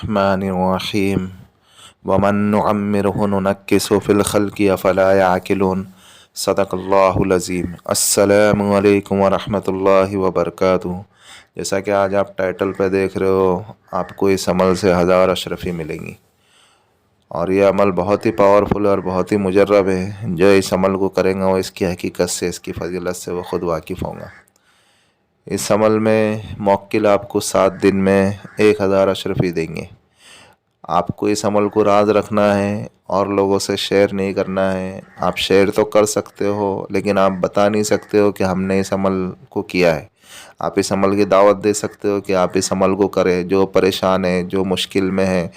बिस्मिल्लाहिर्रहमानिर्रहीम वमन नुअम्मिरहु नुनक्किसहु फ़िल ख़ल्क़ि अफ़ला यअक़िलून सदक़ल्लाहुल अज़ीम। अस्सलामु अलैकुम वरहमतुल्लाहि वबरकातुहू। जैसा कि आज आप टाइटल पे देख रहे हो, आपको इस अमल से 1000 अशरफ़ी मिलेंगी और ये अमल बहुत ही पावरफुल और बहुत ही मुजर्रब है। जो इस अमल को करेंगे वो इसकी हकीकत से, इसकी फ़ज़ीलत से वो ख़ुद वाकिफ़ होगा। इस अमल में मौक्किल आपको 7 दिन में 1000 अशरफ़ी देंगे। आपको इस अमल को राज रखना है और लोगों से शेयर नहीं करना है। आप शेयर तो कर सकते हो लेकिन आप बता नहीं सकते हो कि हमने इस अमल को किया है। आप इस अमल की दावत दे सकते हो कि आप इस अमल को करें। जो परेशान है, जो मुश्किल में है,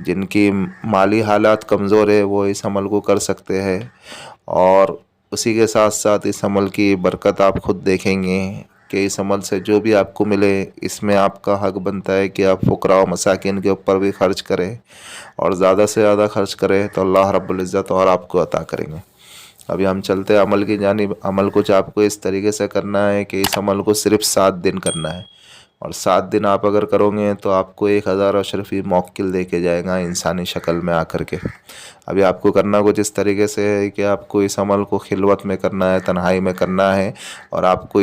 जिनकी माली हालात कमज़ोर है, वो इस अमल को कर सकते हैं। और उसी के साथ साथ इस अमल की बरकत आप खुद देखेंगे कि इस अमल से जो भी आपको मिले, इसमें आपका हक बनता है कि आप फ़ुक़रा व मसाकिन के ऊपर भी ख़र्च करें और ज़्यादा से ज़्यादा ख़र्च करें तो अल्लाह रब्बुल इज़्ज़त और आपको अता करेंगे। अभी हम चलते हैं अमल की जानिब। अमल कुछ आपको इस तरीके से करना है कि इस अमल को सिर्फ़ 7 दिन करना है और 7 दिन आप अगर करोगे तो आपको 1000 अशरफ़ी मौक्किल दे के जाएगा इंसानी शक्ल में आकर के। अभी आपको करना कुछ इस तरीके से है कि आपको इस अमल को खिलवत में करना है, तन्हाई में करना है और आपको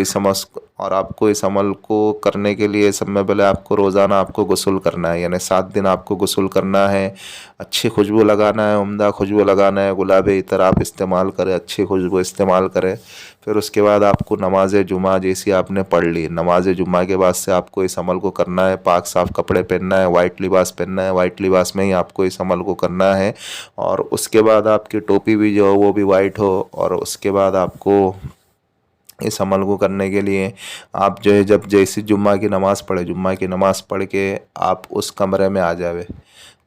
इस अमल को करने के लिए सब में पहले आपको रोज़ाना आपको गुस्ल करना है, यानी 7 दिन आपको गुस्ल करना है। अच्छी खुशबू लगाना है, उम्दा खुशबू लगाना है, गुलाबी इतर आप इस्तेमाल करें, अच्छी खुशबू इस्तेमाल करें। फिर उसके बाद आपको नमाज जुमा जैसी आपने पढ़ ली, नमाज जुमा के बाद से आपको इस अमल को करना है। पाक साफ़ कपड़े पहनना है, वाइट लिबास पहनना है, वाइट लिबास में ही आपको इस अमल को करना है। और उसके बाद आपकी टोपी भी जो हो वो भी वाइट हो। और उसके बाद आपको इस अमल को करने के लिए आप जो है, जब जैसी जुम्मा की नमाज़ पढ़े, जुम्मा की नमाज़ पढ़ के आप उस कमरे में आ जावे।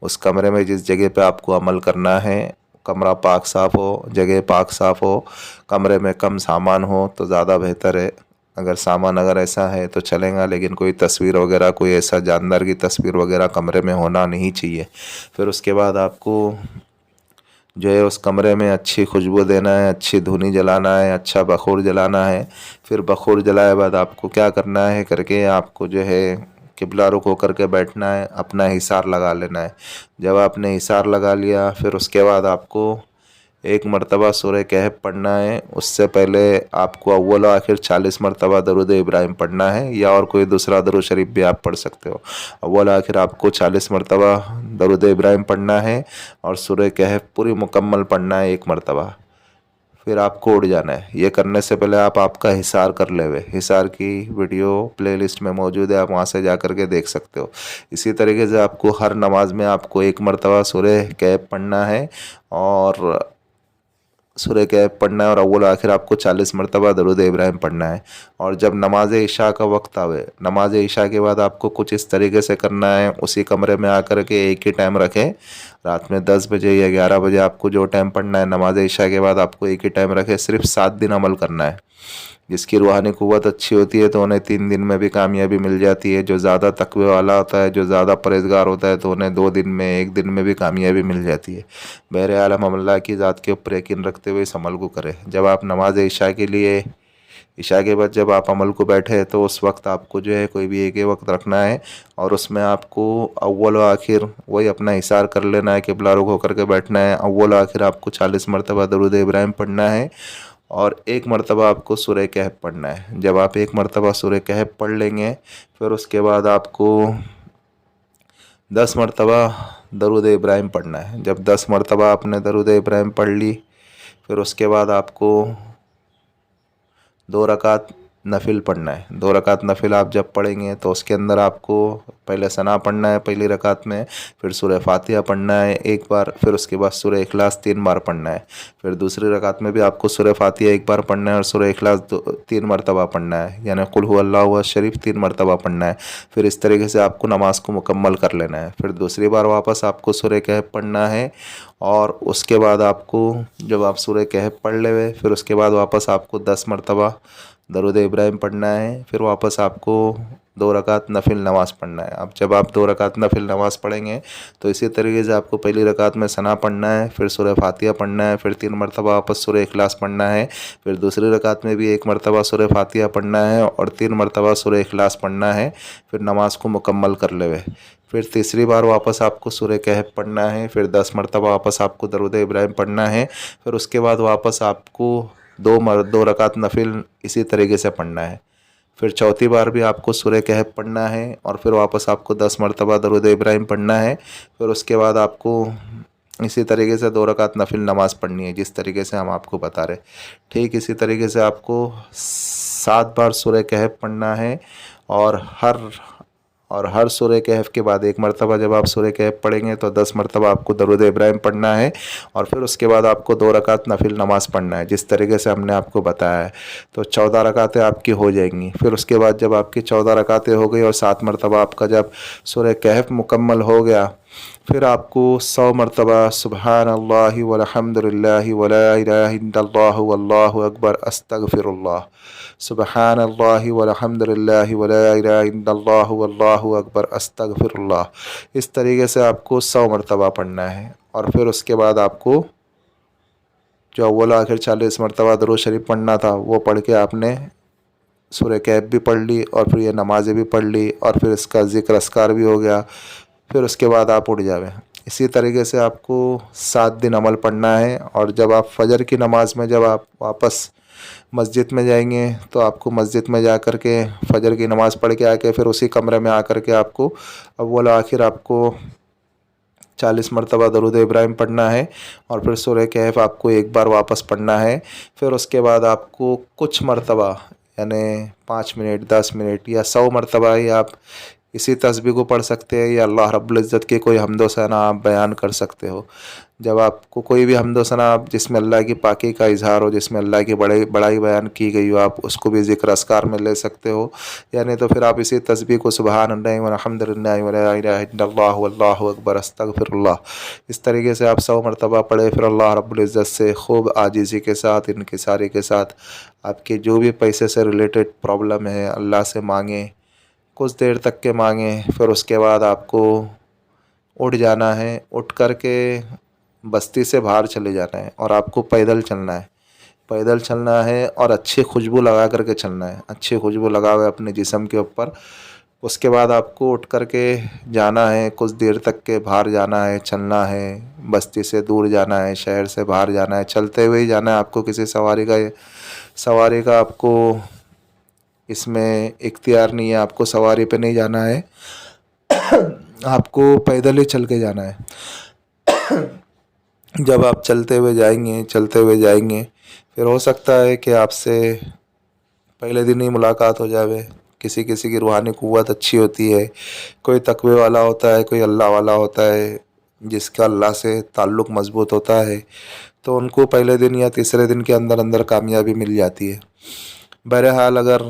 उस कमरे में जिस जगह पे आपको अमल करना है, कमरा पाक साफ़ हो, जगह पाक साफ़ हो, कमरे में कम सामान हो तो ज़्यादा बेहतर है। अगर ऐसा है तो चलेगा, लेकिन कोई तस्वीर वगैरह, कोई ऐसा जानदार की तस्वीर वगैरह कमरे में होना नहीं चाहिए। फिर उसके बाद आपको जो है उस कमरे में अच्छी खुशबू देना है, अच्छी धूनी जलाना है, अच्छा बखूर जलाना है। फिर बखूर जलाए बाद आपको क्या करना है करके आपको जो है किबला रुख होकर के बैठना है, अपना हिसार लगा लेना है। जब आपने हिसार लगा लिया फिर उसके बाद आपको एक मरतबा सूरह कहफ पढ़ना है। उससे पहले आपको अव्वल व आखिर 40 मरतबा दरूद इब्राहिम पढ़ना है, या और कोई दूसरा दरूद शरीफ भी आप पढ़ सकते हो। अव्वल आखिर आपको 40 मरतबा दरूद इब्राहिम पढ़ना है और सूरह कहफ पूरी मुकम्मल पढ़ना है 1 मरतबा। फिर आपको उड़ जाना है। ये करने से पहले आप आपका हिसार कर ले हुए। हिसार की वीडियो प्लेलिस्ट में मौजूद है, आप वहाँ से जा कर के देख सकते हो। इसी तरीके से आपको हर नमाज में आपको 1 मरतबा सूरह कहफ पढ़ना है और सूरह कहफ पढ़ना है और अव्वल आखिर आपको 40 मरतबा दरूद इब्राहिम पढ़ना है। और जब नमाज इशा का वक्त आवे, नमाज इशा के बाद आपको कुछ इस तरीके से करना है। उसी कमरे में आकर के एक ही टाइम रखें, रात में 10 बजे या 11 बजे आपको जो टाइम पढ़ना है, नमाज इशा के बाद आपको एक ही टाइम रखें। सिर्फ 7 दिन अमल करना है। जिसकी रूहानी क़ुव्वत अच्छी होती है तो उन्हें 3 दिन में भी कामयाबी मिल जाती है। जो ज़्यादा तक़वे वाला होता है, जो ज़्यादा परहेज़गार होता है, तो उन्हें 2 दिन में, 1 दिन में भी कामयाबी मिल जाती है। बहरहाल हम अल्लाह की ज़ात के ऊपर यकीन रखते हुए इस अमल को करें। जब आप नमाज इशा के लिए, इशा के बाद जब आप अमल को बैठे तो उस वक्त आपको जो है कोई भी एक ही वक्त रखना है और उसमें आपको अव्वल व आखिर वही अपना हिसार कर लेना है, किबला रुख होकर के बैठना है। अव्वल व आखिर आपको 40 मरतबा दरूद इब्राहिम पढ़ना है और 1 मरतबा आपको सूरह कहफ पढ़ना है। जब आप 1 मरतबा सूरह कहफ पढ़ लेंगे फिर उसके बाद आपको 10 मरतबा दरूद इब्राहिम पढ़ना है। जब 10 मरतबा आपने दरूद इब्राहिम पढ़ ली फिर उसके बाद आपको 2 रकात नफिल पढ़ना है। 2 रकात नफिल आप जब पढ़ेंगे तो उसके अंदर आपको पहले सना पढ़ना है पहली रकात में, फिर सूरह फातिहा पढ़ना है 1 बार, फिर उसके बाद सूरह इखलास 3 बार पढ़ना है। फिर दूसरी रकात में भी आपको सूरह फातिहा 1 बार पढ़ना है और सूरह इखलास 3 मरतबा पढ़ना है, यानी कुल हुवल्लाहु अहद शरीफ 3 मरतबा पढ़ना है। फिर इस तरीके से आपको नमाज को मुकम्मल कर लेना है। फिर दूसरी बार वापस आपको सूरह कहफ पढ़ना है और उसके बाद आपको जब आप सूरह कहफ पढ़ लेवे फिर उसके बाद वापस आपको 10 मरतबा दरूद इब्राहिम पढ़ना है। फिर वापस आपको 2 रकात नफिल नमाज़ पढ़ना है। अब जब आप 2 रकात नफिल नमाज़ पढ़ेंगे तो इसी तरीके से आपको पहली रकात में सना पढ़ना है, फिर सूरह फातिहा पढ़ना है, फिर 3 मरतबा वापस सूरह इखलास पढ़ना है, फिर दूसरी रकात में भी 1 मरतबा सूरह फातिहा पढ़ना है और 3 मरतबा सूरह इखलास पढ़ना है। फिर नमाज को मुकम्मल कर लेवे। फिर तीसरी बार वापस आपको सूरह कहफ पढ़ना है, फिर 10 मरतबा वापस आपको दरूद इब्राहिम पढ़ना है, फिर उसके बाद वापस आपको 2 रकात नफिल इसी तरीके से पढ़ना है। फिर चौथी बार भी आपको सूरह कहफ पढ़ना है और फिर वापस आपको 10 मरतबा दरूद इब्राहिम पढ़ना है। फिर उसके बाद आपको इसी तरीके से 2 रकात नफिल नमाज़ पढ़नी है, जिस तरीके से हम आपको बता रहे। ठीक इसी तरीके से आपको 7 बार सूरह कहफ पढ़ना है और हर सूरह कहफ के बाद 1 मरतबा जब आप सूरह कहफ पढ़ेंगे तो 10 मरतबा आपको दरूद इब्राहिम पढ़ना है और फिर उसके बाद आपको 2 रकात नफिल नमाज़ पढ़ना है, जिस तरीके से हमने आपको बताया है। तो 14 रकातें आपकी हो जाएंगी। फिर उसके बाद जब आपकी 14 रकातें हो गई और 7 मरतबा आपका जब सूरह कहफ मुकम्मल हो गया, फिर आपको 100 मरतबा सुबहान अल्लाहि वल्हम्दुलिल्लाहि वला इलाहा इल्लल्लाहु वल्लाहु अकबर अस्तगफिरुल्लाह, सुबहान अल्लाहि वल्हम्दुलिल्लाहि वला इलाहा इल्लल्लाहु वल्लाहु अकबर अस्तगफिरुल्लाह, इस तरीके से आपको 100 मरतबा पढ़ना है। और फिर उसके बाद आपको जो अव्वल आखिर 40 मरतबा दरूद शरीफ पढ़ना था वो पढ़ के आपने सूरह कहफ भी पढ़ ली और फिर ये नमाज़ें भी पढ़ ली और फिर इसका ज़िक्र अस्कार भी हो गया। फिर उसके बाद आप उठ जावे। इसी तरीके से आपको 7 दिन अमल पढ़ना है। और जब आप फजर की नमाज़ में जब आप वापस मस्जिद में जाएंगे तो आपको मस्जिद में जा कर के फजर की नमाज़ पढ़ के आके फिर उसी कमरे में आकर के आपको अव्वल आखिर आपको 40 मरतबा दरूद इब्राहिम पढ़ना है और फिर सूरह कहफ आपको 1 बार वापस पढ़ना है। फिर उसके बाद आपको कुछ मरतबा यानी 5 मिनट 10 मिनट या 100 मरतबा ही आप इसी तस्बीह को पढ़ सकते हैं या अल्लाह रब्बुल इज़्ज़त के कोई हम्दो सना आप बयान कर सकते हो। जब आपको कोई भी हम्दो सना आप जिसमें अल्लाह की पाकी का इजहार हो, जिसमें अल्लाह की बड़ाई बयान की गई हो, आप उसको भी ज़िक्र अस्कार में ले सकते हो। यानी तो फिर आप इसी तस्बीह को सुबहान अल्लाहि वल्हम्दुलिल्लाहि वला इलाहा इल्लल्लाहु वल्लाहु अकबर अस्तगफिरुल्लाह, इस तरीके से आप 100 मरतबा पढ़े। फिर अल्लाह रब्बुल इज़्ज़त से खूब आजिज़ी के साथ, इनकिसारी के साथ आपके जो भी पैसे से रिलेटेड प्रॉब्लम है अल्लाह से मांगें, कुछ देर तक के मांगें। फिर उसके बाद आपको उठ जाना है, उठ कर के बस्ती से बाहर चले जाना है और आपको पैदल चलना है। पैदल चलना है और अच्छी खुशबू लगा करके चलना है, अच्छी खुशबू लगाओ अपने जिस्म के ऊपर। उसके बाद आपको उठ कर के जाना है, कुछ देर तक के बाहर जाना है, चलना है, बस्ती से दूर जाना है, शहर से बाहर जाना है, चलते हुए ही जाना है। आपको किसी सवारी का आपको इसमें इख्तियार नहीं है, आपको सवारी पे नहीं जाना है, आपको पैदल ही चल के जाना है। जब आप चलते हुए जाएंगे फिर हो सकता है कि आपसे पहले दिन ही मुलाकात हो जावे। किसी किसी की रूहानी क़ुव्वत अच्छी होती है, कोई तकवे वाला होता है, कोई अल्लाह वाला होता है, जिसका अल्लाह से ताल्लुक़ मज़बूत होता है, तो उनको पहले दिन या तीसरे दिन के अंदर अंदर कामयाबी मिल जाती है। बहरहाल अगर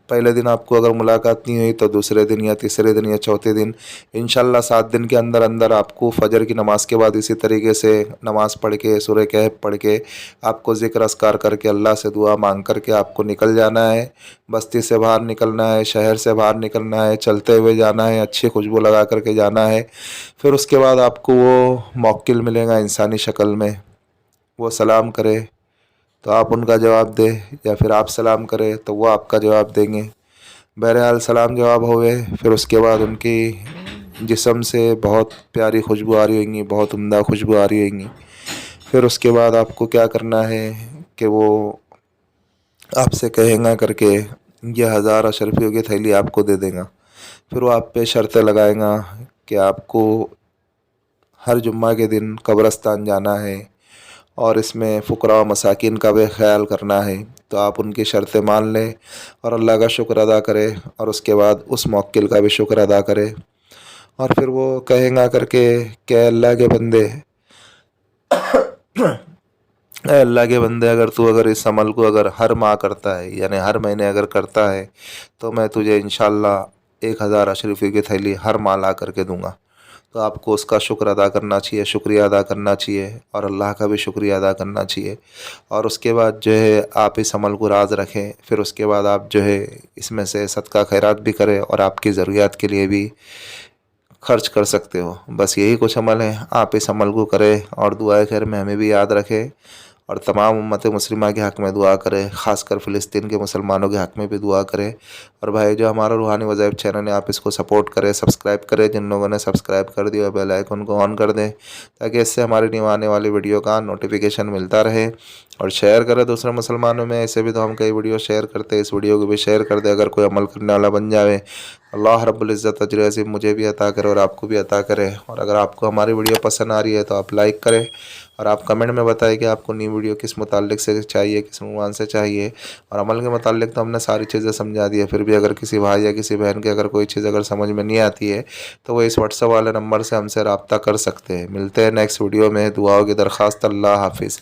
पहले दिन आपको अगर मुलाकात नहीं हुई तो दूसरे दिन या तीसरे दिन या चौथे दिन इंशाल्लाह 7 दिन के अंदर अंदर आपको फ़जर की नमाज़ के बाद इसी तरीके से नमाज़ पढ़ के सूरह कहफ पढ़ के आपको ज़िक्र अस्कार करके अल्लाह से दुआ मांग करके आपको निकल जाना है। बस्ती से बाहर निकलना है, शहर से बाहर निकलना है, चलते हुए जाना है, अच्छी खुशबू लगा करके जाना है। फिर उसके बाद आपको वो मौक्किल मिलेगा इंसानी शक्ल में, वो सलाम करे तो आप उनका जवाब दे या फिर आप सलाम करें तो वो आपका जवाब देंगे। बहरहाल सलाम जवाब होवे फिर उसके बाद उनकी जिस्म से बहुत प्यारी खुशबू आ रही होंगी, बहुत उम्दा खुशबू आ रही होंगी। फिर उसके बाद आपको क्या करना है कि वो आपसे कहेगा करके ये 1000 अशरफियों की थैली आपको दे देगा। फिर वो आप पे शर्तें लगाएगा कि आपको हर जुम्मा के दिन कब्रस्तान जाना है और इसमें फ़ुकरा व मसाकिन का भी ख्याल करना है। तो आप उनकी शर्तें मान लें और अल्लाह का शुक्र अदा करें और उसके बाद उस मौक्किल का भी शुक्र अदा करें। और फिर वो कहेगा करके कि अल्लाह के बंदे ऐ अल्लाह के बंदे अगर तू अगर इस अमल को अगर हर माह करता है यानी हर महीने अगर करता है तो मैं तुझे इंशाल्लाह 1000 अशरफी की थैली हर माह ला करके दूँगा। तो आपको उसका शुक्र अदा करना चाहिए, शुक्रिया अदा करना चाहिए और अल्लाह का भी शुक्रिया अदा करना चाहिए। और उसके बाद जो है आप इस अमल को राज रखें। फिर उसके बाद आप जो है इसमें से सदका खैरात भी करें और आपकी ज़रूरियात के लिए भी खर्च कर सकते हो। बस यही कुछ अमल है, आप इस अमल को करें और दुआए खैर में हमें भी याद रखें। और तमाम उम्मत मुस्लिमा के हक़ में दुआ करें, ख़ासकर फ़िलिस्तीन के मुसलमानों के हक़ में भी दुआ करें। और भाई जो हमारा रूहानी वज़ाइफ चैनल है, आप इसको सपोर्ट करें, सब्सक्राइब करें। जिन लोगों ने सब्सक्राइब कर दिया बेल आइकन को ऑन कर दें, ताकि इससे हमारी न्यू आने वाली वीडियो का नोटिफिकेशन मिलता रहे। और शेयर करें दूसरे मुसलमानों में, ऐसे भी तो हम कई वीडियो शेयर करते हैं, इस वीडियो को भी शेयर कर दें। अगर कोई अमल करने वाला बन जाए, अल्लाह रब्बुल इज़्ज़त अजर अज़ीम मुझे भी अता करे और आपको भी अता करे। और अगर आपको हमारी वीडियो पसंद आ रही है तो आप लाइक करें और आप कमेंट में बताएं कि आपको नई वीडियो किस मुताल्लिक से चाहिए, किस उन्वान से चाहिए। और अमल के मुताल्लिक तो हमने सारी चीज़ें समझा दी है, फिर भी अगर किसी भाई या किसी बहन की अगर कोई चीज़ अगर समझ में नहीं आती है तो वो इस व्हाट्सएप वाले नंबर से हमसे रब्ता कर सकते हैं। मिलते हैं नेक्स्ट वीडियो में। दुआओं की दरख्वास्त। अल्लाह हाफिज़।